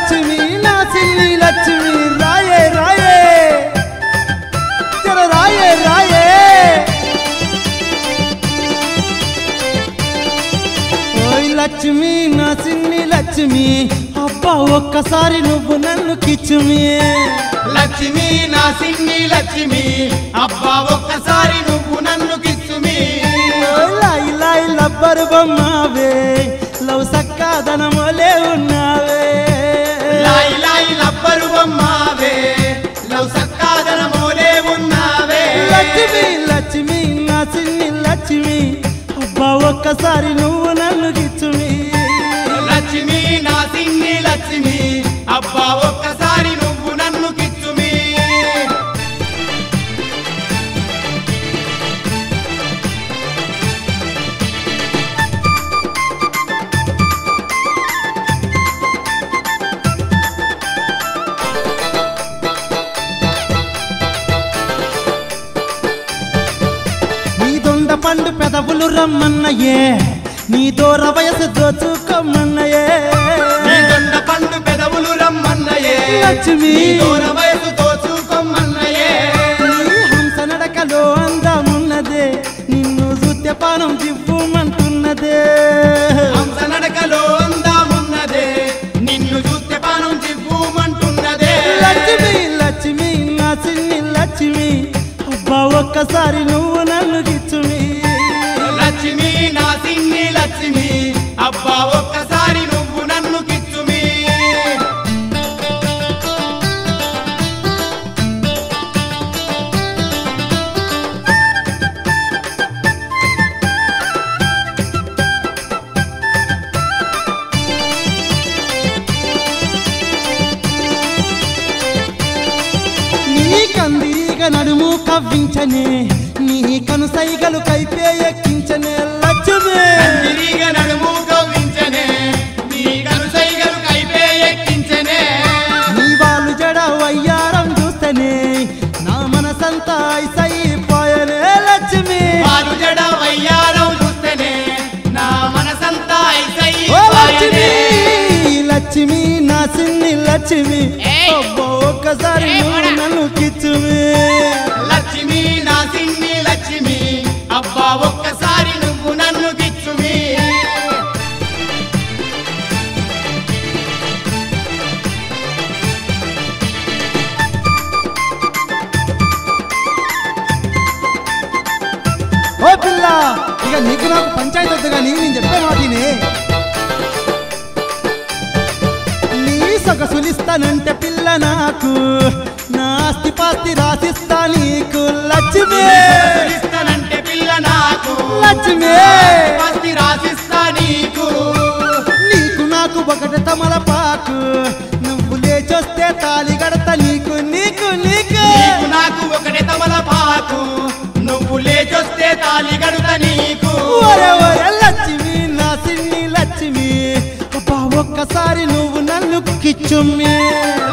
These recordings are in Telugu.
లక్ష్మి నా చిన్ని లక్ష్మి రాయే రాయే చర రాయే రాయే ఓయ్ లక్ష్మి నా చిన్ని లక్ష్మి అబ్బా ఒక్కసారి నువ్వు నన్ను కిచ్చుమి లక్ష్మి నా చిన్ని లక్ష్మి అబ్బా ఒక్కసారి నువ్వు నన్ను కిచ్చుమి లాయి లాయి లబ్బరు బొమ్మవే లవ్ సక్కాదనమోలే ఉన్నావే లాయి లాయి లబ్బరు బొమ్మవే లవ్ సక్కాదనమోలే ఉన్నావే లక్ష్మి లక్ష్మి నా చిన్ని లక్ష్మి అబ్బా ఒక్కసారి నువ్వు నన్ను గిచ్చుమి లక్ష్మి నా చిన్ని లక్ష్మి అబ్బా ఒక్కసారి నువ్వు నన్ను కిచ్చుమి నీ దొండ పండు పెదవులు రమ్మన్నయే నీ దూర వయసు దోచుకోమన్నయే నీ దొండ పండు పెదవులు రమ్మన్నయే లక్ష్మి నీ దూర వయసు దోచుకోమన్నయే నీ హంస నడకలో అందమున్నదే నిన్ను చూస్తే పానం జివ్వుమంటున్నదే హంస నడకలో అందమున్నదే నిన్ను చూస్తే పానం జివ్వుమంటున్నదే లక్ష్మి లక్ష్మి నా చిన్ని లక్ష్మి అబ్బా ఒక్కసారి నువ్వు నన్ను గిచ్చుమి లక్ష్మి నా చిన్ని లక్ష్మి అబ్బా ఒక్కసారి నువ్వు నన్ను కిచ్చుమి నీ కందిరీగ నడుము కవ్వించనే నీ కను సైగలు కైపే ఎక్కించనే లక్ష్మి తిరిగ నడుము కవ్వించనే నీ కనుసైగలు కైపే ఎక్కించనే నీ వాళ్ళు జడ వయ్యారం చూస్తేనే నా మనసంతా ఐసైపోయనే లక్ష్మి వారు జడ వయ్యారం చూస్తేనే నా మనసంతా ఓ లక్ష్మి ఐసైపోయనే లక్ష్మి నా చిన్ని లక్ష్మి అబ్బా ఒక్కసారి నువ్వు నన్ను కిచ్చుమి లక్ష్మి నా చిన్ని లక్ష్మి అబ్బా ఒక్కసారి నువ్వు నన్ను కిచ్చుమి ఓ పిల్ల ఇక నీకు నాకు పంచాయతీ వద్దు కానీ నేను చెప్పే మాటిని నీ సొగసులిస్తానంటే పిల్ల నాకు నా ఆస్తి పాస్తి రాసిస్తా నీకు లక్ష్మి ఇస్తానంటే పిల్ల నాకు లక్ష్మి పస్తి రాసిస్తా నీకు నీకు నాకు ఒకటి తమలపాకు నువ్వు లేచొస్తే తాళి గడత నీకు నీకు నీకు నీకు నాకు ఒకటే తమలపాకు నువ్వు లేచొస్తే తాళి గడుత నీకు ఒరే ఒరే లక్ష్మి నా చిన్ని లక్ష్మి అబ్బా ఒక్కసారి నువ్వు నన్ను కిచ్చుమ్మి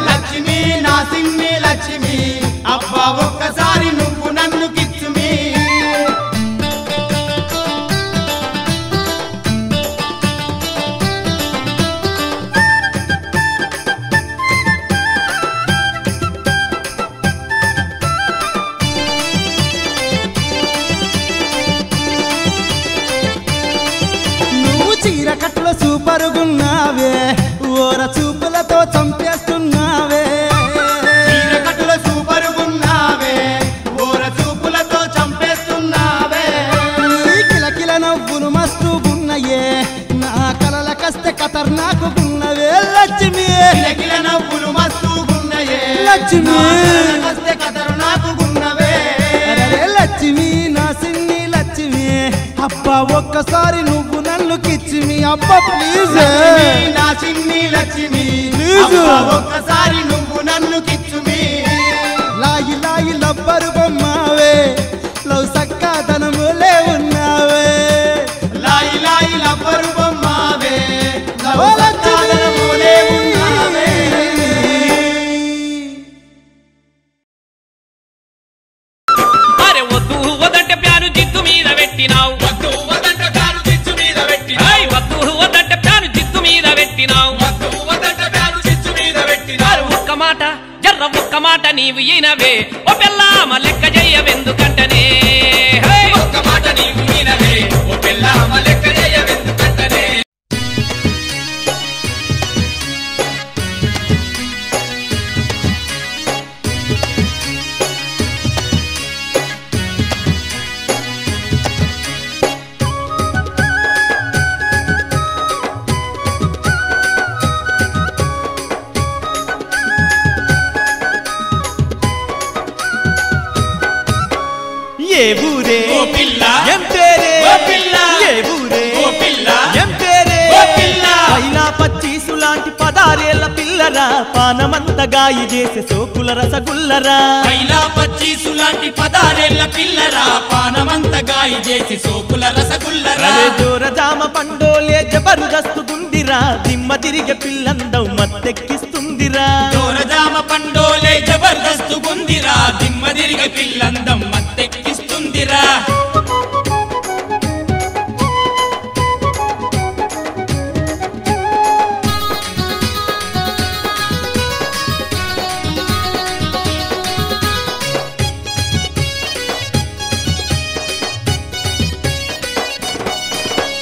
లక్ష్మి నా చిన్ని లక్ష్మి అబ్బా ఒక్కసారి నువ్వు నన్ను కిచ్చుమి నువ్వు చీర కట్టులో సూపరుగున్నావే ఓర చూపులతో చంపేస్తున్నావే చీరకట్టుల సూపరుగున్నావే ఓర చూపులతో చంపేస్తున్నావే నీ కిలకిల నవ్వులు మస్తుగున్నయే నా కలల కస్తే ఖతర్నాకు గున్నవే లక్ష్మి కిలకిల నవ్వులు మస్తుగున్నయే లక్ష్మి కస్తే కథరు నాకు గున్నవే అరే లక్ష్మి నా చిన్ని లక్ష్మి అబ్బా ఒక్కసారి నువ్వు నన్ను కిచ్చిమి అబ్బా ప్లీజ్ లక్ష్మి నా చిన్ని లక్ష్మి Please. అబ్బా ఒక్కసారి నువ్వు నన్ను కిచ్చుమి లాయి లాయి లబ్బరు బొమ్మవే లవ్ సక్కాదనములే ఉన్నావే లాయి లాయి లబ్బరు బొమ్మవే లవ్ ఓ సక్కాదనములే ఉన్నావే. అరే వద్దు వదంటే ప్యాను జిత్తు మీద పెట్టినావు వద్దు వదంట ప్యాను చిచ్చు మీద పెట్టినావు. వద్దు వదంటే ప్యాను జిత్తు మీద పెట్టినావు వద్దు వదంట ప్యాను చిచ్చు మీద పానమంత గాయి చేసే సోకుల రసగుల్లరా పైలా పచ్చీసులాంటి పదారేళ్ల పిల్లరా పానమంత గాయి చేసి సోకుల రసగుల్లరా దూరజామ పండోలే జబర్దస్తు గుందిరా దిమ్మ తిరిగే పిల్లందం మత్తెక్కిస్తుందిరా దూరజామ పండోలే జబర్దస్తు గుందిరా దిమ్మ తిరిగే పిల్లందం మత్తెక్కిస్తుందిరా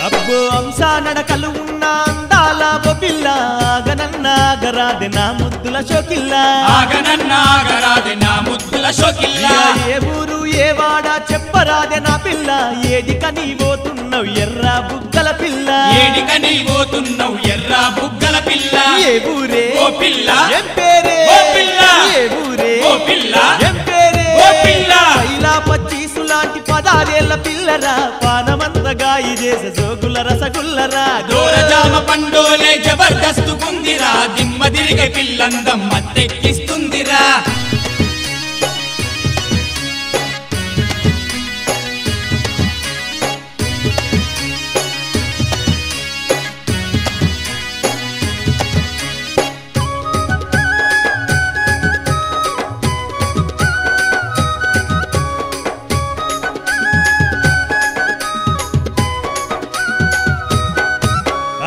అబ్బో అంశా నడకలు ఉన్న అందాల బొపిల్ల ఆగనన్న ఆగరాదే నా ముద్దుల షోకిల్ల ఆగనన్న ఆగరాదే నా ముద్దుల షోకిల్ల ఏ ఊరు ఏ వాడ చెప్పరాదే నా పిల్ల ఏడికని పోతున్నావు ఎర్ర బుగ్గల పిల్ల ఏడికని పోతున్నావు ఎర్ర బుగ్గల పిల్ల ఏ ఊరే ఓ పిల్ల ఏం పేరే ఓ పిల్ల ఏ ఊరే ఓ పిల్ల ఏం పేరే ఓ పిల్ల పైలా పచ్చీసులాంటి పదారేళ్ల పిల్లరా పానమంత గాయి చేసే సోకుల రసగుల్లరా దూరజామ పండోలే జబర్దస్తు గుందిరా దిమ్మ తిరిగే పిల్లందం మత్తెక్కిస్తుందిరా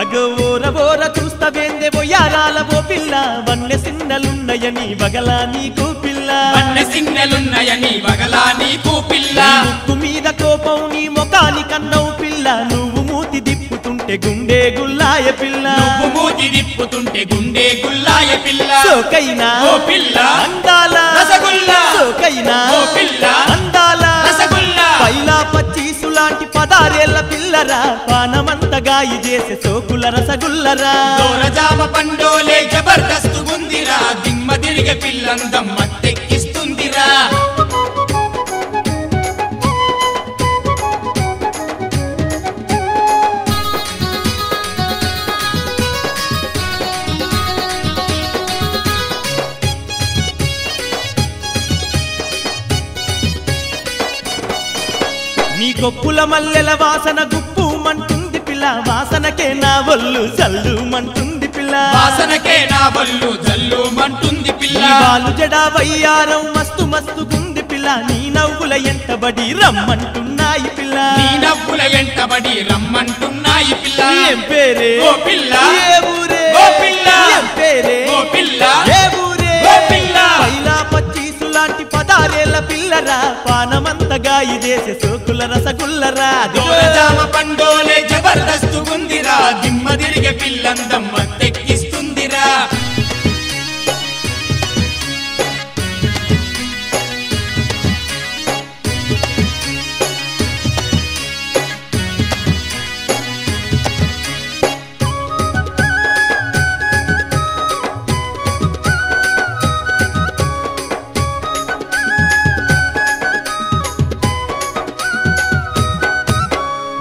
అగో ఓర ఓర చూస్తవేందే బొయ్యారాల ఓ పిల్ల వన్నె సిన్నలున్నయని బగలా నీకు పిల్ల వన్నె సిన్నెలున్నయని బగలా నీకు పిల్ల ముక్కు మీద కోపం నీ మొకాని కన్నవు పిల్ల నువ్వు మూతి దిప్పుతుంటే గుండె గుల్లాయ పిల్ల నువ్వు మూతి దిప్పుతుంటే గుండె గుల్లాయ పిల్ల సోకైనా ఓ పిల్ల అందాల రసగుల్లా సోకైనా ఓ పిల్ల అందాల రసగుల్లా పైలా పచ్చీసులాంటి పదారేళ్ల పిల్లరా పానమంత గాయి చేసే సోకుల రసగుల్లరా దూరజామ పండోలే జబర్దస్తు గుందిరా దిమ్మ తిరిగే పిల్లందం మత్తెక్కిస్తుందిరా నీ గొప్పుల మల్లెల వాసన గుప్పు మంటుంది పిల్ల వాసనకే నా ఒళ్ళు జల్లు మంటుంది పిల్ల వాసనకే నా బల్లు జల్లు మంటుంది పిల్ల నీ వాలు జడా వయ్యారం మస్తు మస్తు గుంది పిల్ల నీ నవ్వుల ఎంటబడి రమ్మంటున్నాయి పిల్ల నీ నవ్వుల వెంటబడి రమ్మంటున్నాయి పిల్ల ఏం పేరే ఓ పిల్ల ఏ ఊరే ఓ పిల్ల ఏం పేరే ఓ పిల్ల ఏ ఊరే ఓ పిల్ల పైలా పచ్చీసులాంటి పదారేళ్ల పిల్లరా పానమంత గాయి చేసే సోకుల రసగుల్లరా దూరజామ పండోలే జబర్దస్తు గుందిరా దిమ్మ తిరిగే పిల్లందం మత్తెక్కిస్తుందిరా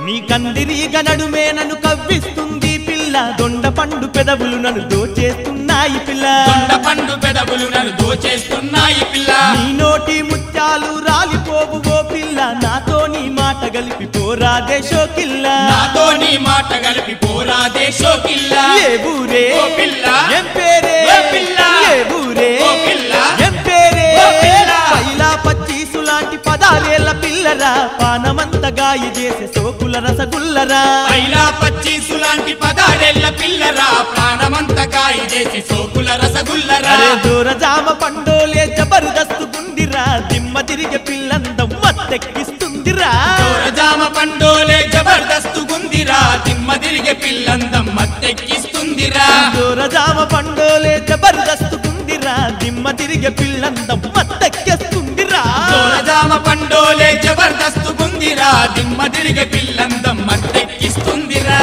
నీ కందిరీగ నడుమే నన్ను కవ్విస్తుంది పిల్ల దొండ పండు పెదవులు నన్ను దోచేస్తున్నాయి పిల్ల దొండ పండు పెదవులు నన్ను దోచేస్తున్నాయి పిల్ల నీ నోటి ముత్యాలు రాలిపోవు ఓ పిల్ల నాతో నీ మాట గలిపి పోరాదే షోకిల్ల నాతో నీ మాట కలిపి పోరాదే షోకిల్ల ఏ ఊరే ఓ పిల్ల ఏం పేరే ఓ పిల్ల ఏ ఊరే ఓ పిల్ల ఏం పేరే ఓ పిల్ల పైలా పచ్చీసులాంటి పదారేళ్ల పిల్లరా పానమంత గాయి చేసే సోకుల రసగుల్లరా పైలా పచ్చీసులాంటి పదాడేళ్ల పిల్లరా ప్రాణమంత కాయి చేసి సోకుల రసగుల్లరా అరే దూరజామ పండోలే జబర్దస్తు గుందిరా దిమ్మ తిరిగే పిల్లందం మత్తెక్కిస్తుందిరా దూరజామ పండోలే జబర్దస్తు గుందిరా దిమ్మ తిరిగే పిల్లందం మత్తెక్కిస్తుందిరా దూరజామ పండోలే జబర్దస్తు గుందిరా దిమ్మ తిరిగే పిల్లందం మత్తెక్కిస్తుందిరా దూరజామ పండోలే జబర్దస్తు గుందిరా దిమ్మ తిరిగే పిల్లందం మత్తెక్కిస్తుందిరా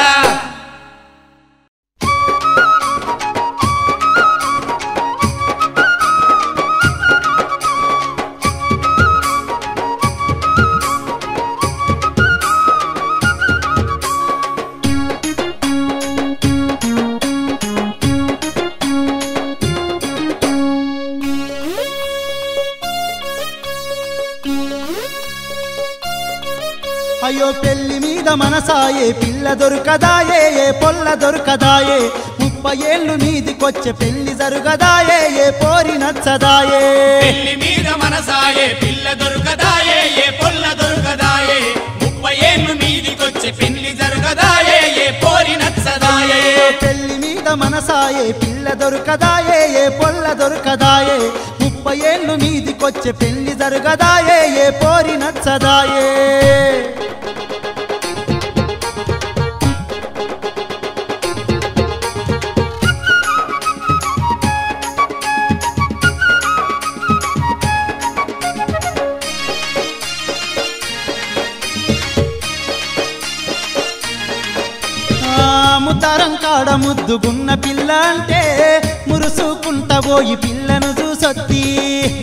అయ్యో పెళ్లి మీద మనసాయే పిల్ల దొరకదాయే ఏ పొల్ల దొరకదాయే 30 ఏళ్ళు మీదికొచ్చే పెళ్లి జరుగదాయే ఏ పోరి నచ్చదాయే పెళ్లి మీద మనసాయే పిల్ల దొరకదాయే ఏ పొల్ల దొరకదాయే 30 ఏళ్ళు మీదికొచ్చే పెళ్లి జరగదాయే ఏ పోరి నచ్చదాయే పెళ్లి మీద మనసాయే పిల్ల దొరకదాయే ఏ పొల్ల దొరకదాయే 30 ఏళ్ళు మీదికొచ్చే పెళ్లి జరగదాయే ఏ పోరి నచ్చదాయే ముతారం కాడ ముద్దుగున్న పిల్ల అంటే మురుసుకుంటబోయి పిల్లను చూసొత్తి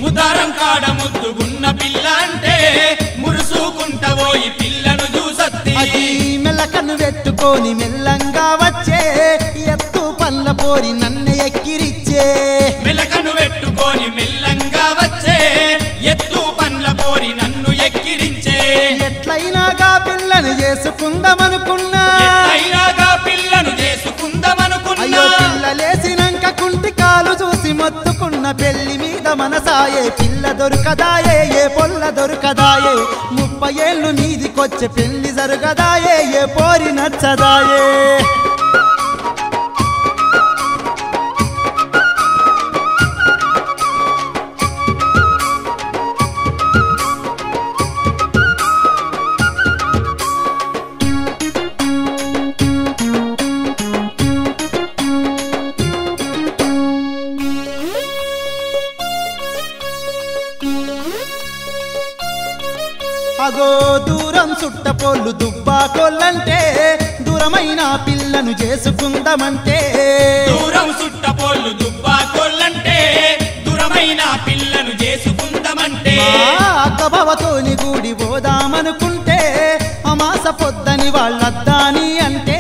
ముతారం కాడ ముద్దుగున్న పిల్ల అంటే మురుసుకుంటబోయి పిల్లను చూసొత్తి అది మెల్లకన్ను పెట్టుకొని మెల్లంగా వచ్చే ఎత్తు పళ్ళ పోరి నన్ను ఎక్కిరిచ్చే మెల్లకన్ను పెట్టుకొని మెల్లంగా వచ్చే ఎత్తు పండ్ల పోరి నన్ను ఎక్కిరించే ఎట్లయినాగా పిల్లను చేసుకుందామనుకున్నా అయ్యో పిల్లలేసినాక కుంటి కాలు చూసి మొత్తుకున్న పెళ్లి మీద మనసాయే పిల్ల దొరకదాయే ఏ పొల్ల దొరకదాయే 30 ఏళ్ళు మీదికొచ్చే పెళ్లి జరగదాయే ఏ పోరి నచ్చదాయే అగో దూరం చుట్టపోళ్ళు దుబ్బాకోళ్ళంటే దూరమైన పిల్లను చేసుకుందామంటే దూరం చుట్టపోళ్ళు దుబ్బాకోళ్ళంటే దూరమైన పిల్లను చేసుకుందామంటే అక్కబావతోని గూడి పోదామనుకుంటే అమాస పొద్దని వాళ్ళద్దాని అంటే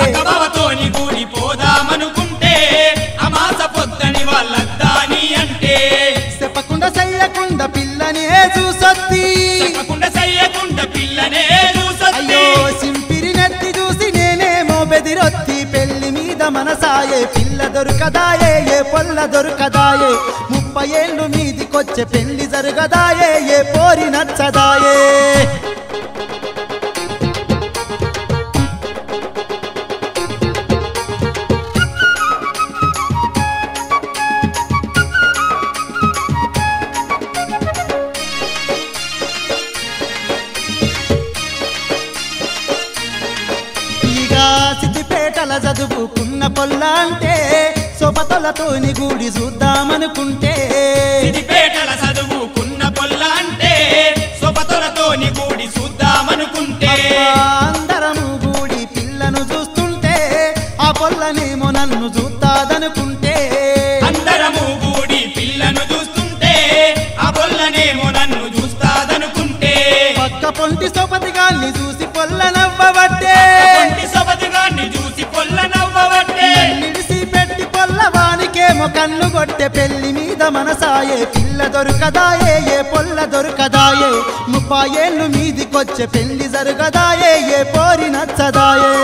అక్కబావతోని గూడి పోదామనుకుంటే అమాస పొద్దని వాళ్ళద్దాని అంటే చెప్పకుండా చెయ్యకుండా పిల్లనే చూసొత్తి అయ్యో సింపిరి నెత్తి చూసి నేనేమో బెదిరొత్తి పెళ్లి మీద మనసాయే పిల్ల దొరకదాయే ఏ పొల్ల దొరకదాయే 30 ఏళ్ళు మీదికొచ్చే పెళ్లి జరగదాయే ఏ పోరి నచ్చదాయే సిద్దిపేటల చదువుకున్న పొల్ల అంటే సొపతలతోని గూడి చూద్దామనుకుంటే సిద్దిపేటల చదువుకున్న పొల్ల అంటే సొపతలతోని గూడి చూద్దామనుకుంటే అందరము గూడి పిల్లను చూస్తుంటే ఆ పొల్లనేమో నన్ను చూస్తాదనుకుంటే అందరము గూడి పిల్లను చూస్తుంటే ఆ పొల్లనేమో నన్ను చూస్తాదనుకుంటే పక్క పొంటి సొపతిగాన్ని చూసి పొల్ల నవ్వబట్టే నిడిసి పెట్టి పొల్లవానికేమో కన్ను కొట్టే పెళ్లి మీద మనసాయే పిల్ల దొరకదాయే ఏ పొల్ల దొరకదాయే 30 ఏళ్ళు మీదికొచ్చే పెళ్లి జరగదాయే ఏ పోరి నచ్చదాయే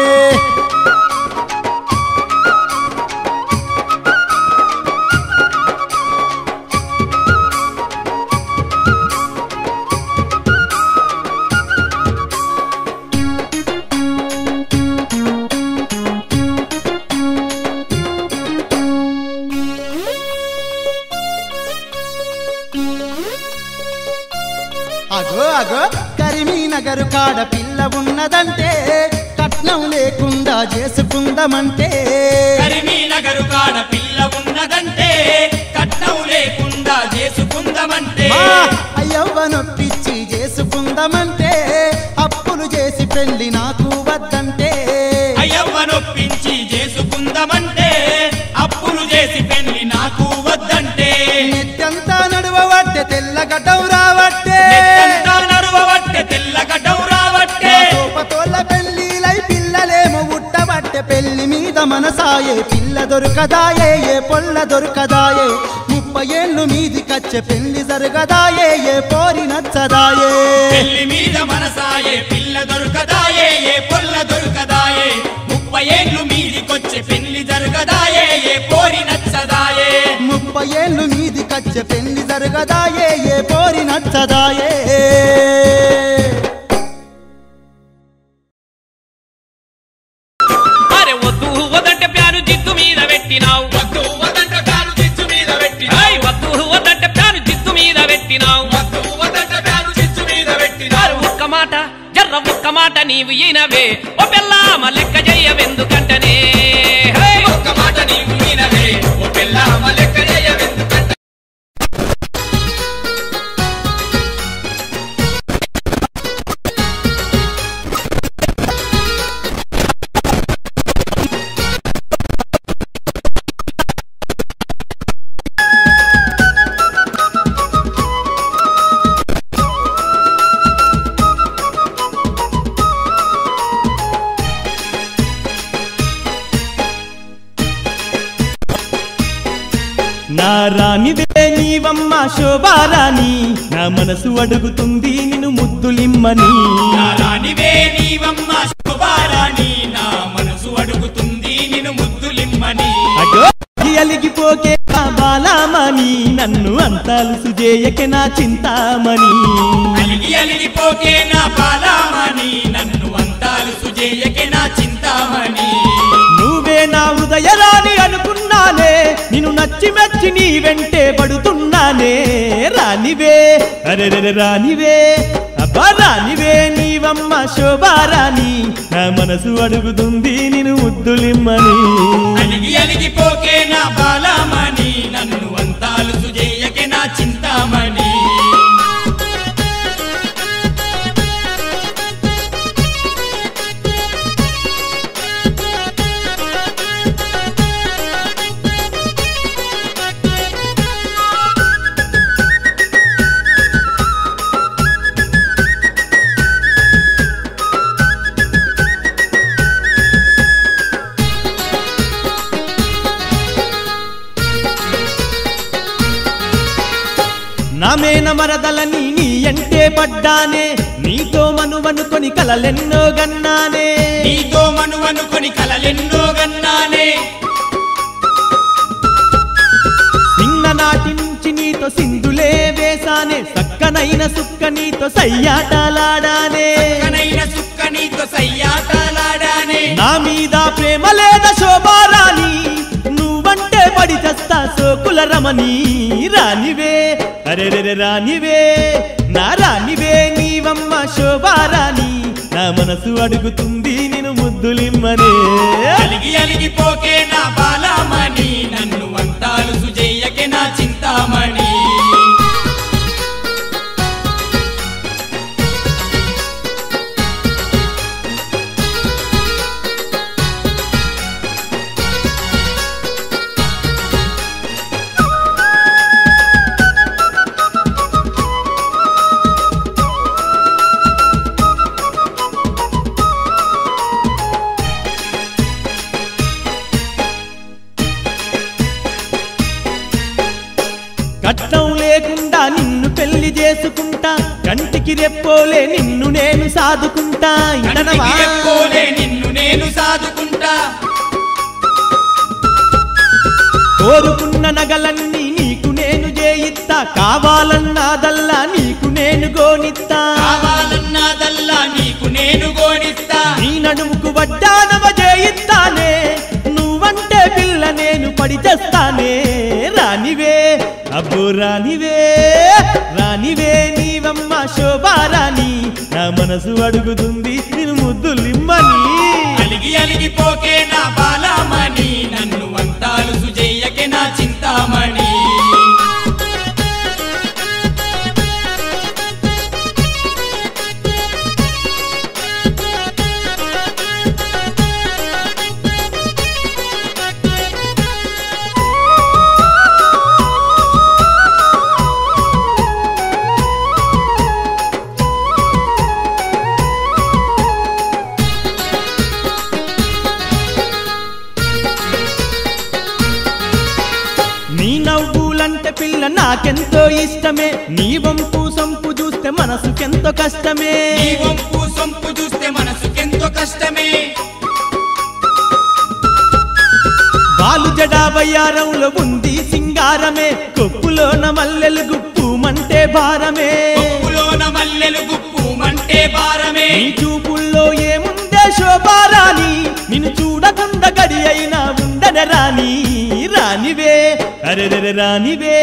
అగో అగో కరీంనగర్ కాడ పిల్ల ఉన్నదంటే కట్నం లేకుండా చేసుకుందామంటే కరీంనగర్ కాడ పిల్ల ఉన్నదంటే కట్నం లేకుండా చేసుకుందామంటే అయ్యవ్వనొప్పిచ్చి చేసుకుందామంటే అప్పులు చేసి పెళ్లి నాకు వద్దంటే అయ్యవ్వనొప్పించి చేసుకుందామంటే అప్పులు చేసి పెళ్లి నాకు వద్దంటే నెత్తంతా నడువబట్టే తెల్లగడ్డం రావట్టే సోపతోళ్ళ పెళ్లిలై పిల్లలేమో ఉట్టబట్టే పెళ్లి మీద మనసాయే పిల్ల దొరకదాయే ఏ పొల్ల దొరకదాయే 30 ఏళ్ళు మీది కచ్చె పెళ్లి జరగదాయే ఏ పోరి నచ్చదాయే పెళ్లి మీద మనసాయే పిల్ల దొరకదాయే ఏ పొల్ల దొరకదాయే 30 ఏళ్ళు మీదికొచ్చే పెళ్లి జరగదాయే ఏ పోరి నచ్చదాయే 30 ఏళ్ళు మీది కచ్చె పెళ్లి జరగదాయే ఏ పోరి నచ్చదాయే అరే వద్దు వదంటే ప్యాను జిత్తు మీద పెట్టినావు వద్దు వదంట ప్యాను చిచ్చు మీద పెట్టినా ఏయ్ వద్దు వదంటే ప్యాను జిత్తు మీద పెట్టినావు వద్దు వదంట ప్యాను చిచ్చు మీద పెట్టినా అరే ఒక్క మాట జర్ర ఒక్క మాట నీవు ఈనవే ఓ పెళ్ళామ లెక్క చెయ్యవెందుకంటనే హే! ఒక్క మాట నీవు వినవే ఓ పిల్లమ్మ లెక్క చేయవెందుకంట నా రాణివే నీవమ్మ శోభారాణి నా మనసు అడుగుతుంది నిన్ను ముద్దులిమ్మని నా రాణివే నీవమ్మ శుభారాణి నా మనసు అడుగుతుంది నిన్ను ముద్దులిమ్మని అగో అలిగిపోకే నా బాలామణి నన్ను అంతాలు సుజేయకే నా చింతామణి అలిగి అలిగిపోకే నా బాలామణి నన్ను అంతాలు సుజేయకే నా చింతామణి నువ్వే నా హృదయరాణి అనుకున్నానే నిన్ను నచ్చి మెచ్చి నీ వెంటే పడుతున్నానే రానివే అరే రానివే అబ్బా రానివే నీవమ్మ శోభారాణి నా మనసు అడుగుతుంది నిన్ను ముద్దులిమ్మని అలిగి అలిగిపోకే నా బాలామణి నన్ను అంతాలు సుజేయకే నా చింతామణి నామేన మరదలని నీ అంటే పడ్డానే నీతో మనువనుకొని కలలెన్నో గన్నానే నీతో మనువనుకొని కలలెన్నో గన్నానే చిన్ననాటి నుంచి నీతో సింధులే వేసానే సక్కనైన సుక్క నీతో సయ్యాటలాడానే కనైన సుక్క నీతో సయ్యాటలాడానే నా మీద ప్రేమ లేదా శోభారాణి నువ్వంటే పడి చస్తా సోకుల రమణి రానివే అరే రానివే నా రానివే నీవమ్మ శోభారాణి నా మనసు అడుగుతుంది నేను ముద్దులిమ్మనే అలిగి అలిగిపోకే నా బాలామణి నన్ను అంతాలు సుజేయకే నా చింతామణి కట్నం లేకుండా నిన్ను పెళ్లి చేసుకుంటా కంటికి రెప్పోలే నిన్ను నేను సాదుకుంటా ఇంటనవా? కంటికి రెప్పోలే నిన్ను నేను సాదుకుంటా కోరుకున్న నగలన్నీ నీకు నేను చేయిస్తా కావాలన్నాదల్లా నీకు నేను గోనిస్తా కావాలన్నదల్లా నీకు నేను గోడిస్తా నీ నడుముకు వడ్డానవ చేయిస్తానే నువ్వంటే పిల్ల నేను పడి చేస్తానే రానివే అబ్బో రానివే రానివే నీవమ్మ శోభారాణి నా మనసు అడుగుతుంది నేను ముద్దులిమ్మని అలిగి అలిగిపోకే నా బాలామణి నన్ను అంతాలు సుజేయకే నా చింతామణి నాకెంతో ఇష్టమే నీ వంపు సొంపు చూస్తే మనసుకెంతో కష్టమే నీ వంపు సొంపు చూస్తే మనసుకెంతో కష్టమే బాలు జడా వయ్యారంలో ఉంది సింగారమే కొప్పులోన మల్లెలు గుప్పుమంటే భారమే కొప్పులోన మల్లెలు గుప్పుమంటే భారమే నీ చూపుల్లో ఏముందే శోభారాణి నిన్ను చూడకుండా గడి అయినా ఉండనే రాని రానివే అరెరె రానివే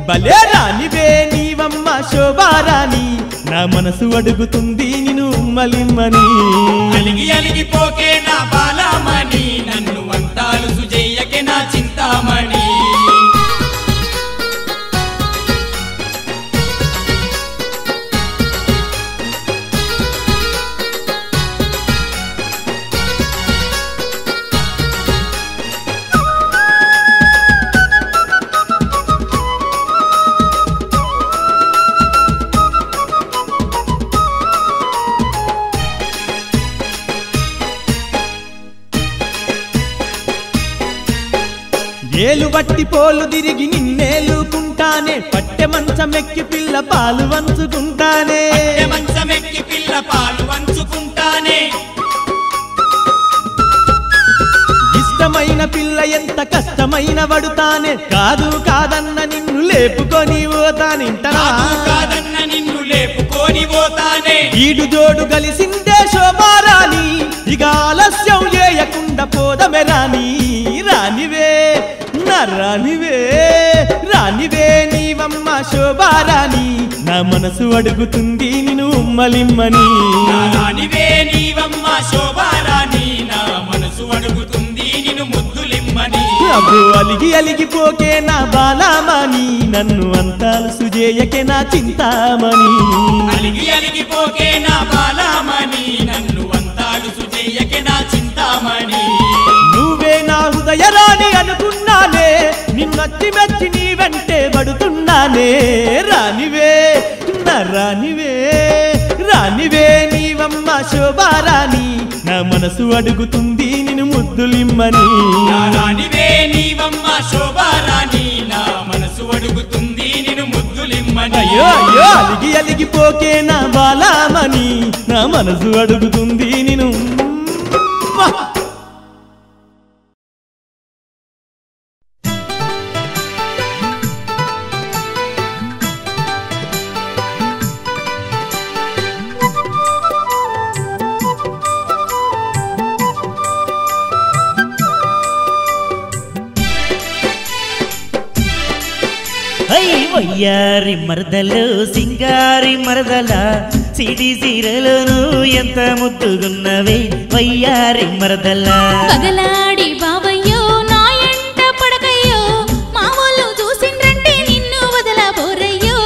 భలే రానివే నీవమ్మ శోభారాణి నా మనసు అడుగుతుంది నిన్ను ఉమ్మలిమ్మని అలిగి అలిగిపోకే నా బాలమణి నన్ను వంతాలు సుజయ్యకే నా చింతామణి ఏలు బట్టి పోలు తిరిగి నిన్నేలుకుంటానే పట్టె మంచమెక్కి పిల్ల పాలు వంచుకుంటానే పట్టె మంచమెక్కి పిల్ల పాలు వంచుకుంటానే ఇష్టమైన పిల్ల ఎంత కష్టమైన పడుతానే కాదు కాదన్న నిన్ను లేపుకొని పోతానింటనా కాదు కాదన్న నిన్ను లేపుకొని పోతానే ఈడు జోడు కలిసిందే శోభారాణి ఇక ఆలస్యం చేయకుండా పోదమే రాని రానివే నా రానివే రానివే నీవమ్మ శోభారాణి నా మనసు అడుగుతుంది నిన్ను ఉమ్మలిమ్మని నా రాణివే నీవమ్మ శోభారాణి నా మనసు అడుగుతుంది నిన్ను ముద్దులిమ్మని అబ్బో అలిగి అలిగిపోకే నా బాలామణి నన్ను అంతాలు సుజేయకే నా చింతామణి అలిగి అలిగిపోకే నా బాలమణి నన్ను వంతాలు సుజయ్యకే నా చింతామణి నువ్వే నా హృదయరాణి అనుకున్నానే నిన్నొచ్చి మెచ్చి నీ వెంటే పడుతున్నానే రానివే నా రానివే రానివే నీవమ్మ శోభారాణి నా మనసు అడుగుతుంది నిన్ను ముద్దులిమ్మని నా రాణివే నీవమ్మ శోభారాణి నా మనసు అడుగుతుంది నిన్ను ముద్దులిమ్మని అయ్యో అయ్యో అలిగి అలిగిపోకే నా బాలామణి నా మనసు అడుగుతుంది నిన్ను వయ్యారి మరదలు సింగారి మరదల సిడి సీరలోను ఎంత ముద్దుగున్నవే వయ్యారి మరదల పగలాడి బావయ్యో నా ఎంట పడకయ్యో మా వాళ్ళు చూసిండ్రంటే నిన్ను వదలబోరయ్యో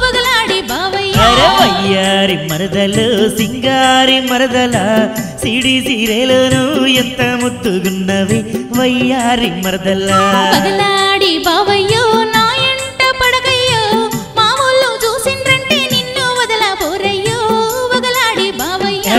పగలాడి బావయ్యో అరే వయ్యారి మరదలు సింగారి మరదల సిడి సీరలోను ఎంత ముద్దుగున్నవే వయ్యారి మరదల పగలాడి బావయ్యో నా ఎంట పడకయ్యో మా వాళ్ళు చూసిండ్రంటే నిన్ను వదలబోరయ్యో పగలాడి బావయ్యో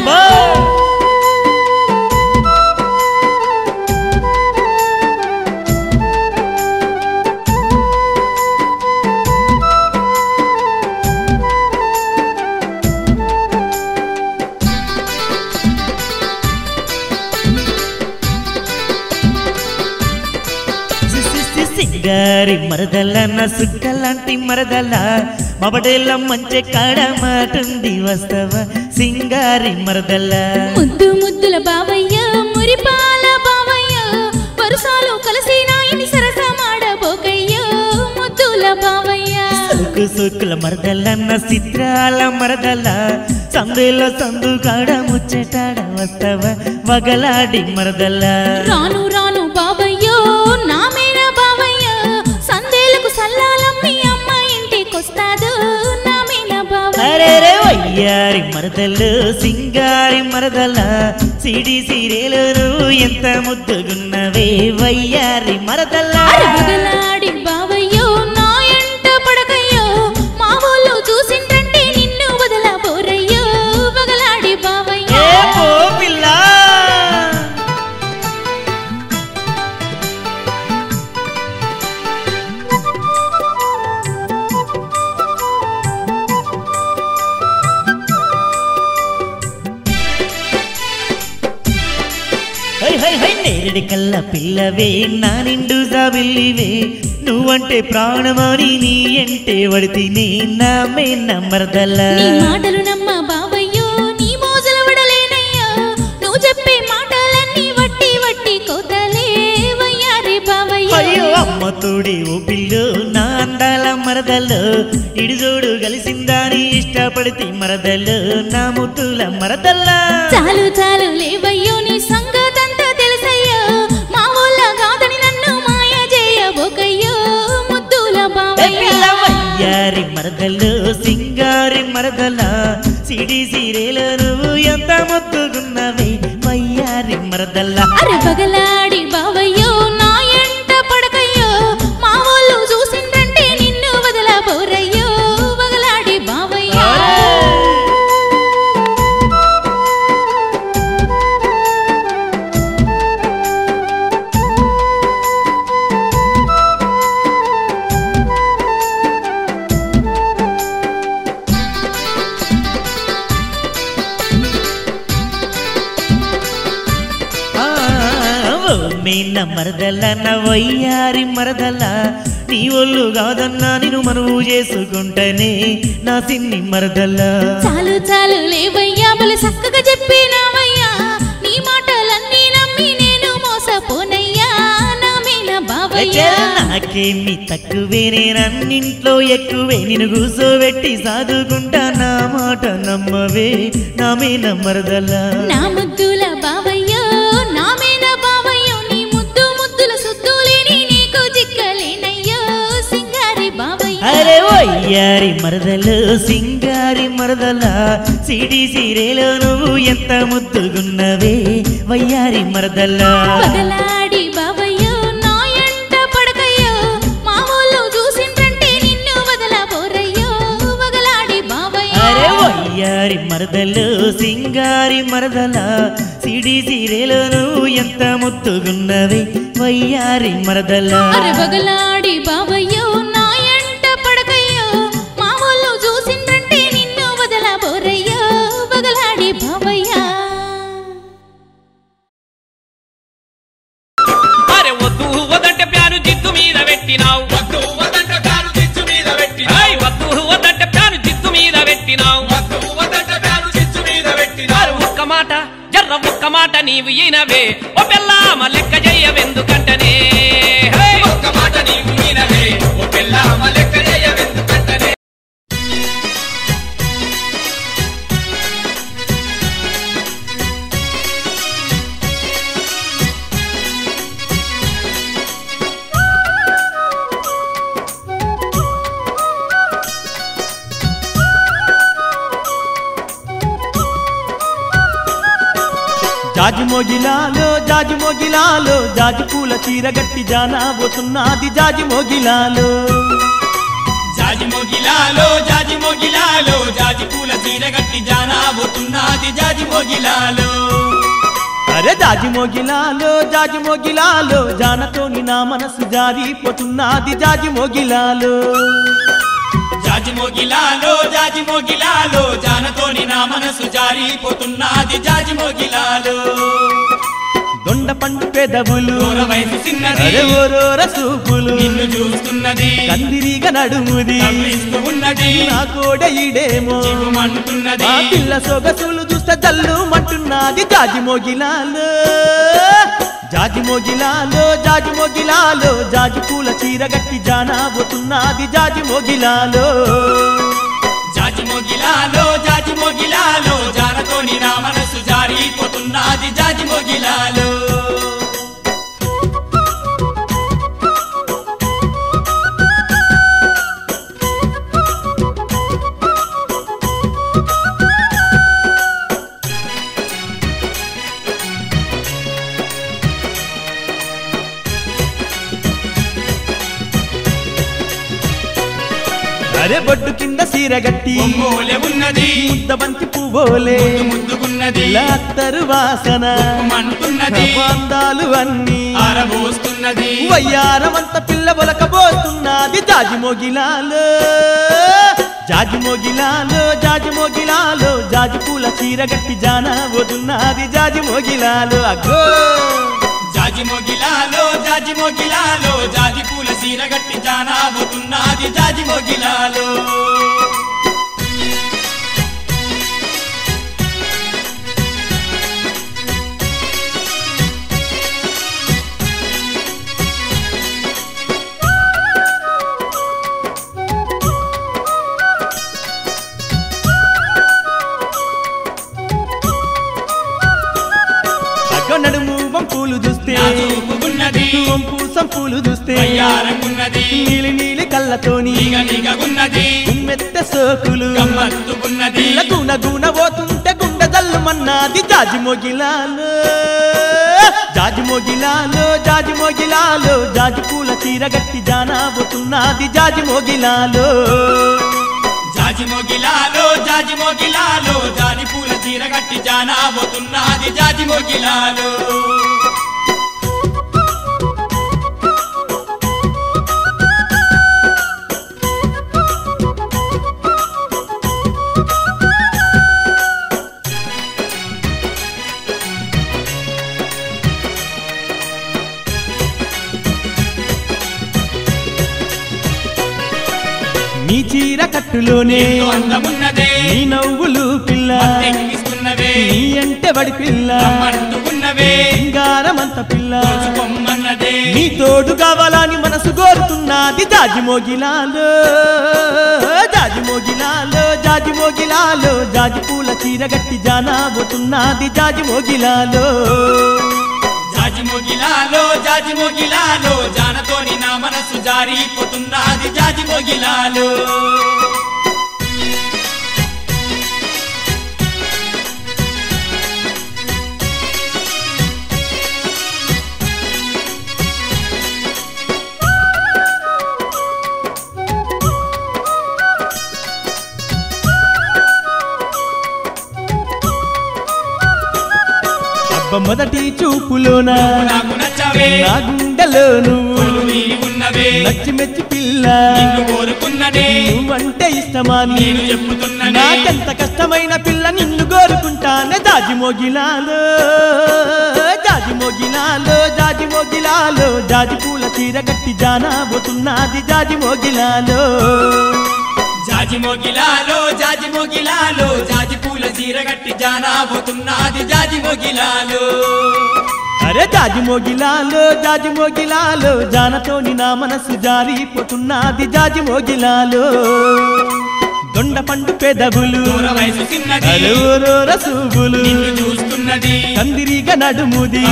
సింగారి మరదల నా సుక్కలాంటి మరదల మబడేల మంచి కాడ మాటుంది వస్తవా సింగారి మరదల ముద్దు ముద్దుల బావయ్య మురిపాల బావయ్య వరుసాలు కలిసి నాయని సరసమాడబోకయ్యో ముద్దుల బావయ్య సుకు సుక్కుల మరదల నా చిత్రాల మరదల సందులో సందు కాడ ముచ్చటాడ వస్తవా వగలాడి మరదల రాను రాను బావయ్యో నా మీద బావయ్య సందేలకు సల్లాలమ్మి అమ్మ ఇంటికొస్తాదు నా మీద బావయ్య అరే వయ్యారి మరదలు సింగారి మరదల సిడి సీరేలు ఎంత ముద్దుగున్నవే వయ్యారి మరదల వగలాడి బావయ్యో నా ఎంట పడకయ్యో మా వాళ్ళు చూసిండ్రంటే నిన్ను వదలబోరయ్యో వగలాడి బావయ్యో ఏ పో పిల్ల హై హై హై నేరడి కల్ల పిల్లవే నా నిండు జాబిల్లివే నువ్వంటే ప్రాణమని నీ అంటే వడితిని నామే నమ్మరదల్లా నీ మాటలు నమ్మ బావయ్యో నీ మోజలు వడలేనయ్యో నువ్వు చెప్పే మాటలన్నీ వట్టి వట్టి కోతలే వయ్యారి బావయ్యో అయ్యో అమ్మ తోడే ఓ పిల్లు నా అందాల మరదలు ఇడిజోడు కలిసిందాని ఇష్టపడితే మరదలు నా ముద్దుల మరదల్లా చాలు చాలు లేవయ్యో నీ సంగతంతా తెలుసయ్యో మా ఊళ్ళ కాదని నన్ను మాయ చేయబోకయ్యో ముద్దుల బావయ్యో వయ్యారి మరదలు సింగారి మరదల సిడి సీరేలో నువ్వు ఎంత ముద్దుగున్నవే వయ్యారి మరదల్లా అరే పగలాడి బావయ్యో నా ఎంట పడకయ్యో మా ఊళ్ళు చూసిందంటే నిన్ను వదలబోరయ్యో పగలాడి బావయ్యో మీన్న మరదల నా వయ్యారి మరదల నీ ఒళ్ళు కాదన్నా నేను మనవు చేసుకుంటనే నా సిన్ని మరదల చాలు చాలు లేవయ్యా బలి చక్కగా చెప్పినావయ్యా నీ మాటలన్నీ నమ్మి నేను మోసపోనయ్యా నా మీన బావయ్యా నాకేమి తక్కువే నేనన్నింట్లో ఎక్కువే నిన్ను కూసోబెట్టి సాదుకుంటా నా మాట నమ్మవే నా మీన మరదల నా ముద్దుల బావయ్యో నా మీన బావయ్యో నీ ముద్దు ముద్దుల సుద్దులేని నీకు జిక్కలేనయ్యో సింగారి బావయ్యో అరే వయ్యారి మరదలు సింగారి మరదల సిడి సీరేలో నువ్వు ఎంత ముద్దుగున్నవే వయ్యారి మరదల పగలాడి బావయ్యో నా ఎంట పడకయ్యో మా ఊళ్ళో చూసిందంటే నిన్ను వదలబోరయ్యో పగలాడి బావయ్యో అరే వయ్యారి మరదలు సింగారి మరదల సిడి సీరేలో నువ్వు ఎంత ముద్దుగున్నవే వయ్యారి మరదల అరే పగలాడి బావయ్యో నా ఎంట పడకయ్యో మా ఊళ్ళో చూసిందంటే నిన్ను వదలబోరయ్యో పగలాడి బావయ్యా అరే వద్దు వదంటే ప్యాను జిత్తు మీద పెట్టినావు వద్దు వదంట ప్యాను చిచ్చు మీద పెట్టినావు ఏయ్ వద్దు వదంటే ప్యాను జిత్తు మీద పెట్టినావు వద్దు వదంట ప్యాను చిచ్చు మీద పెట్టినావు అరే ఒక్క మాట జర్ర ఒక్క మాట నీవు ఈనవే ఓ పెళ్ళామ లెక్క చెయ్యవెందుకంటనే హే! ఒక్క మాట నీవు వినవే ఓ పిల్లమ్మ లెక్క చేయవెందుకంటనే జాజిమోగిలాలో జాజిమోగిలాలో జాజి పూల చీర గట్టి జానాబోతున్నది జాజిమోగిలాలో జాజి మోగిలాలో జాజి మోగిలాలో జాజి పూల చీర గట్టి జానాబోతున్నది జాజి మోగిలాలో అరే జాజిమోగిలాలో జాజిమోగిలాలో జానతోని నా మనసు జారిపోతున్నది జాజిమోగిలాలో జాజి మోగిలాలో జానతోని నా మనసు జారిపోతున్నది జాజి మోగిలాలో దొండ పండు పెదవులు దూర వయసు చిన్నది అరే ఓరోర సూపులు నిన్ను చూస్తున్నది కందిరీగ నడుముది కవ్విస్తూ ఉన్నది నా కోడ ఈడేమో చిగుమంటున్నది ఆ పిల్ల సొగసులు చూస్తే జల్లు మంటున్నది జాజిమోగిలాలో జాజిమోగిలాలో జాజిమోగిలాలో జాజి పూల చీర గట్టి జానాబోతున్నది జాజిమోగిలాలో జాజి మోగిలాలో జానతోని నా మనసు జారిపోతున్నది జాజి మోగిలాలో అరే బొడ్డు కింద సీర గట్టి ఒంగోలే ఉన్నది ముద్ద బంతి పువ్వోలే ముద్దుకున్నది లాత్తరు వాసన మంటున్నది అందాలు అన్నీ ఆరబోస్తున్నది వయ్యారమంత పిల్ల బొలకబోతున్నది జాజిమోగిలాలో జాజి మోగిలాలో జాజి మోగిలాలో జాజి పూల చీర గట్టి జాన వదున్నది జాజి మోగిలాలో అగ్గో జాజి మోగిలాలో జాజి మోగిలాలో జాజి పూల సీర గట్టి జానాబోతున్నది జాజి మోగిలాలో నడుము వంపులు చూస్తే నాజూకున్నది వంపు సంపులు చూస్తే వయ్యారంగున్నది నీలి నీలి కళ్ళతోని నిగనిగగున్నది మెత్త సోకులు గమ్మత్తుకున్నది గుణ గుణ పోతుంటే గుండె జల్లుమన్నది జాజి మోగిలాలో జాజి మోగిలాలో జాజి మోగిలాలో జాజి పూల చీర గట్టి జానాబోతున్నది జాజి మోగిలాలో జాజి మోగిలాలో జాజి మోగిలాలో జాజి పూల చీర గట్టి జానాబోతున్నది జాజి మోగిలాలో నీ చీర కట్టులోనే ఎంతో అందమున్నదే నీ నవ్వులు పిల్ల తెక్కిస్తున్నవే నీ అంటే వడి పిల్ల మంటుకున్నవే సింగారమంత పిల్ల కొమ్మన్నదే నీ తోడు కావాలని మనసు కోరుతున్నది జాజి మోగిలాలో జాజి మోగిలాలో జాజి మోగిలాలో జాజి పూల చీర గట్టి జానాబోతున్నది జాజి మోగిలాలో జాజి మోగిలాలో జాజి మోగిలాలో జానతోని నా మనసు జారిపోతున్నది జాజి మోగిలాలో మొదటి చూపులోన నాకు నచ్చవే నా గుండెలో నువ్వు వీరి ఉన్నవే నచ్చి మెచ్చి పిల్ల నిన్ను కోరుకున్నదే నువ్వంటే ఇష్టమాని నేను చెప్పుతున్ననే నాకెంత కష్టమైన పిల్ల నిన్ను కోరుకుంటానే జాజి మోగిలాలో జాజి మోగిలాలో జాజి మోగిలాలో జాజి పూల చీర గట్టి జానాబోతున్నది జాజి మోగిలాలో జాజి మోగిలాలో జాజి మోగిలాలో జాజి పూల చీర గట్టి జానాబోతున్నది జాజి మోగిలాలో అరే జాజి మోగిలాలో జాజి మోగిలాలో జానతోని నా మనసు జారిపోతున్నది జాజి మోగిలాలో దొండ పండు పెదవులు దూర వయసు చిన్నది రసూబులు నిన్ను చూస్తున్నది కందిరిగా నడుముది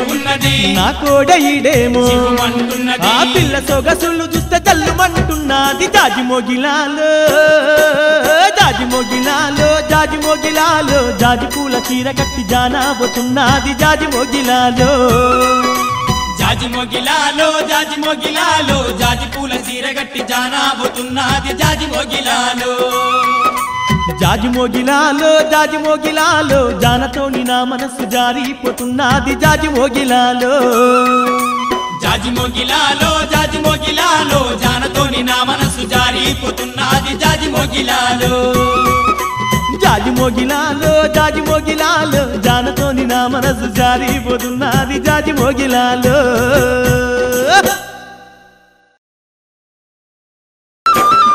ఉన్నది నా కోడ ఈడేమో సిగ్గుమంటున్నది. ఆ పిల్ల సొగసులు చూస్తే జల్లుమంటున్నది జాజి మోగిలాలో జాజి మోగిలాలో జాజి మోగిలాలో జాజి పూల చీర కట్టి జానాబోతున్నది జాజి మోగిలాలో జాజి మోగిలాలో జాజి మోగిలాలో జాజి పూల చీర గట్టి జానాబోతున్నది జాజి మోగిలాలో జాజి మోగిలాలో జాజి మోగిలాలో జానతోని నా మనసు జారిపోతున్నది జాజి మోగిలాలో జాజి మోగిలాలో జాజి మోగిలాలో జానతోని నా మనసు జారిపోతున్నది జాజి మోగిలాలో జాజి మోగిలాలో జాజి మోగిలాలో జానతోని నా మనసు జారిపోతున్నది జాజి మోగిలాలో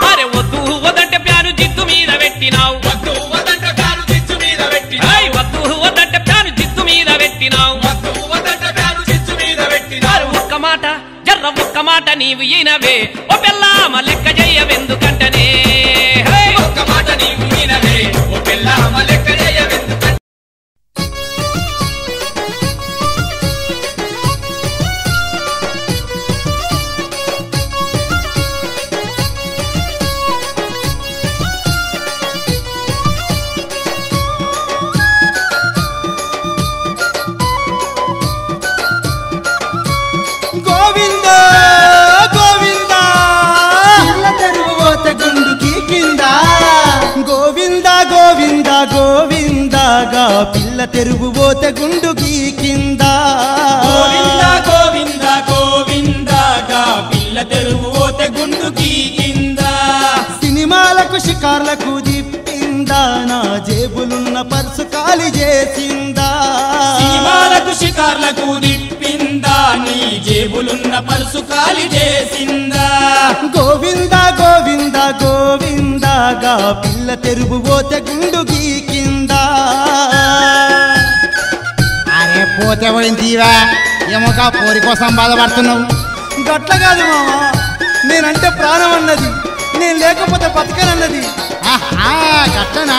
అరే వద్దు వదంటే ప్యాను జిత్తు మీద పెట్టినావు వద్దు వదంట ప్యాను చిచ్చు మీద పెట్టినా ఏయ్ వద్దు వదంటే ప్యాను జిత్తు మీద పెట్టినావు వద్దు వదంట ప్యాను చిచ్చు మీద పెట్టినా అరే ఒక్క మాట నీవు ఈనవే ఓ పిల్లామ లెక్క చెయ్యవెందుకంటనే హే! ఒక్క మాట నీవు వినవే ఓ పిల్లమ్మ లెక్క చేయవెందుకంటే గోవింద గోవింద పిల్ల తెరువు పోత గుండుకి కింద గోవింద గోవింద గోవిందగా పిల్ల తెరువు పోత గుండుకి కింద గోవింద గోవింద గోవిందగా పిల్ల తెరువు ఓత గుండుకి కింద సినిమాలకు సినిమాలకు షికార్లకు దిప్పిందా నా జేబులున్న పర్సు ఖాళీ చేసిందా సినిమాలకు షికార్లకు దిప్పిందా నీ జేబులున్న పర్సు ఖాళీ చేసిందా గోవింద గోవింద గోవిందగా పిల్ల తెరుగు పోతే గుండు గీకిందా అరే పోతే పోయిందివా ఏమోగా పోరి కోసం బాధపడుతున్నావు. గట్ల కాదు మామ, నేనంటే ప్రాణం అన్నది, నేను లేకపోతే బతకనన్నది. ఆహా గట్టనా,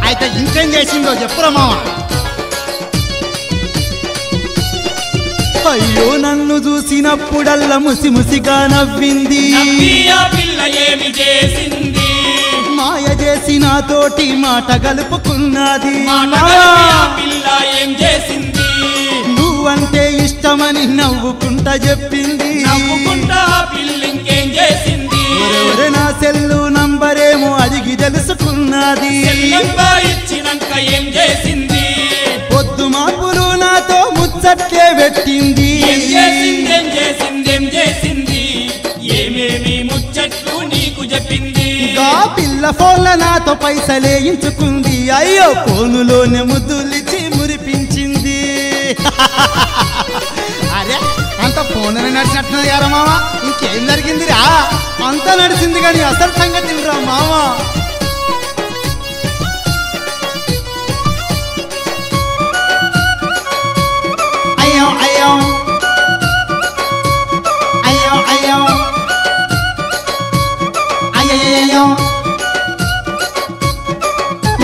అయితే ఇంకేం చేసిందో చెప్పురా మామ. అయ్యో నన్ను చూసినప్పుడల్లా ముసి ముసిగా నవ్వింది, నవ్వి ఆ పిల్ల ఏమి చేసింది, మాయ చేసి నాతోటి మాట గలుపుకున్నది. మాట కలిపి ఆ పిల్ల ఏం చేసింది, నువ్వంటే ఇష్టమని నవ్వుకుంటా చెప్పింది. నవ్వుకుంటా ఆ పిల్ల ఇంకేం చేసింది, ఒరే నా సెల్లు నంబరేమో అడిగి తెలుసుకున్నది. సెల్లంగా ఇచ్చినాక ఏం చేసింది, పొద్దు మాపులు నాతో ముచ్చట్లే పెట్టింది. ఏం చేసింది ఏం చేసింది ఏం చేసింది, ఏమేమి ముచ్చట్లు నీకు చెప్పింది. గా పిల్ల ఫోన్ల నాతో పైసలేయించుకుంది. అయ్యో ఫోనులోనే ముద్దులిచ్చి మురిపించింది. అరే అంత ఫోన్ నడిచినట్టున్నది కదా మామ, ఇంకేం జరిగిందిరా? అంతా నడిచింది కానీ అసలు సంగతి రా మామ. అయ్యో అయ్యో అయ్యో అయ్యో అయ్యో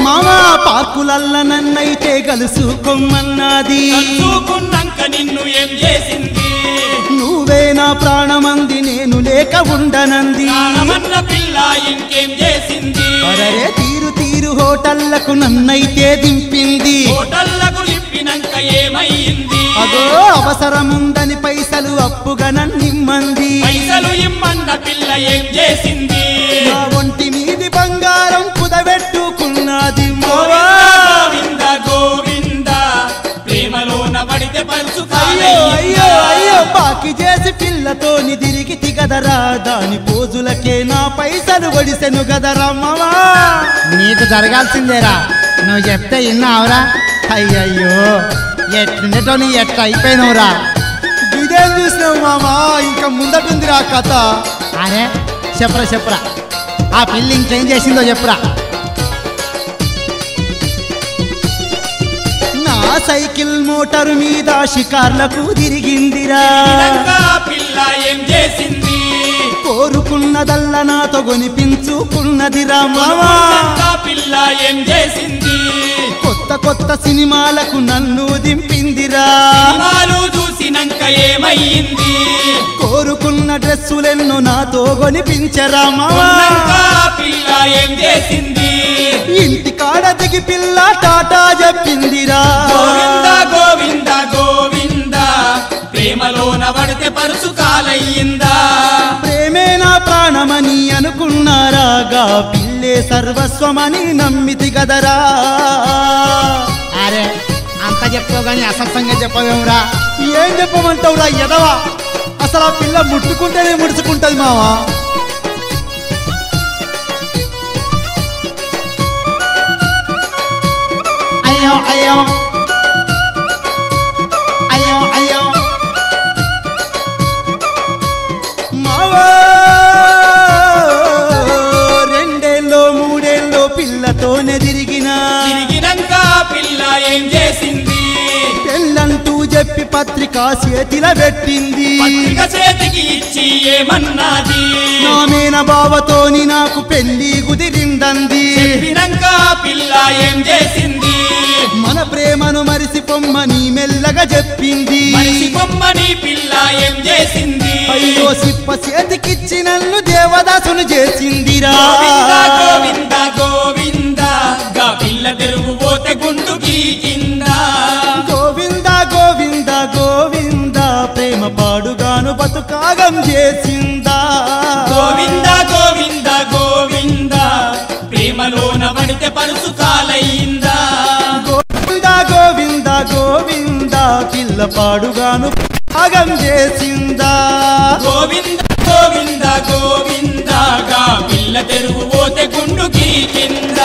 మామ పాకులల్ల నన్నైతే కలుసుకోమన్నది. కలుసుకున్నాక నిన్ను ఏం చేసింది, నువ్వే నా ప్రాణమంది, నేను లేక ఉండనంది. ప్రాణమన్న పిల్ల ఇంకేం చేసింది, అరే తీరు తీరు హోటళ్లకు నన్నైతే దింపింది. హోటళ్లకు లిప్పినాక ఏమయ్యింది, అదో అవసరముందని పైసలు అప్పుగా నన్నిమ్మంది. పైసలు ఇమ్మన్న పిల్ల ఏం చేసింది, నా ఒంటి మీది బంగారం కుదబెట్టుకున్నది. గోవింద గోవింద ప్రేమలోన పడితే పరుసు అయ్యో అయ్యో అయ్యో బాకి చేసి పిల్లతోని తిరిగి తిగదరా, దాని పోజులకే నా పైసలు ఒడిసెను గదరా మావా. నీకు జరగాల్సిందేరా, నువ్వు చెప్తే విన్నావురా. అయ్యయ్యో ఎట్లుండటో నీ ఎట్లా అయిపోయినవురా. ఇదేం చూసినావు మామా, ఇంకా ముందటుందిరా కథ. అరే చెప్పరా చెప్పరా, ఆ పిల్లి ఇంకేం చేసిందో చెప్పురా. నా సైకిల్ మోటారు మీద షికార్లకు తిరిగిందిరా. తిరిగినాక ఆ పిల్ల ఏం చేసింది, కోరుకున్నదల్లా నాతో కొనిపించుకున్నదిరా మావా. కొనుక్కున్నాక ఆ పిల్ల ఏం చేసింది, కొత్త కొత్త సినిమాలకు నన్ను దింపిందిరా. సినిమాలు చూసినాక ఏమయ్యింది, కోరుకున్న డ్రెస్సులెన్నో నాతో కొనిపించరా మావా. కొన్నాక ఆ పిల్ల ఏం చేసింది, ఇంటి కాడ దిగి పిల్ల టాటా చెప్పిందిరా. గోవింద గోవింద గోవింద ప్రేమలోన పడితే పరుసు కాలయ్యిందా, ప్రేమే నా ప్రాణమని అనుకున్నారా, గా పిల్లే సర్వస్వమని నమ్మితి గదరా. అరే అంత చెప్తావు కానీ అసలు సంగతి చెప్పవేమురా. ఏం చెప్పమంటావురా ఎదవా, అసలు ఆ పిల్ల ముట్టుకుంటేనే ముడుచుకుంటది మావా. అయ్యో అయ్యో అయ్యో అయ్యో మావా రెండేళ్ళో మూడేళ్ళో పిల్లతోనే తిరిగినా. తిరిగినాక ఆ పిల్ల ఏం చేసింది, పెళ్ళంటూ చెప్పి పత్రిక చేతిలో పెట్టింది. పత్రిక చేతికి ఇచ్చి ఏమన్నది, నా మేన బావతోని నాకు పెళ్లి కుదిరిందంది. చెప్పినాక ఆ పిల్ల ఏం చేసింది, మన ప్రేమను మరిసి పొమ్మని మెల్లగా చెప్పింది. మనిషి బొమ్మని పిల్ల ఏం చేసింది, అయ్యో సిప్ప చేతికిచ్చి నన్ను దేవదాసును చేసిందిరా. గోవింద గోవింద గోవింద గా పిల్ల తెరుగు పోతే గుండు గీకిందా, గోవింద గోవింద గోవింద ప్రేమ పాడుగాను బతుకాగం చేసిందా. గోవింద గోవింద గోవింద ప్రేమలోన పడితే పరుసు కాలయ్యిందా, గోవింద గోవింద గోవింద పిల్ల పాడుగాను ఆగం చేసిందా. గోవింద గోవింద గోవింద గా పిల్ల తెరువు పోతే గుండుకి కింద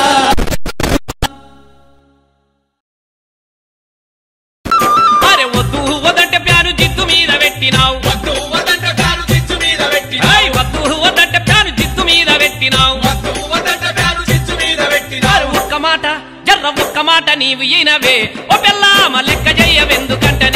అరే వద్దు వదంటే ప్యాను జిత్తు మీద పెట్టినావు వద్దు వదంట ప్యాను చిచ్చు మీద పెట్టినావు వద్దు వదంటే ప్యాను జిత్తు మీద పెట్టినావు వద్దు వదంట ప్యాను చిచ్చు మీద పెట్టినావు ఒక్క మాట జర్ర ఒక్క మాట నీవు ఈనవే ఓ పెళ్ళామ లెక్క చెయ్యవెందుకంటే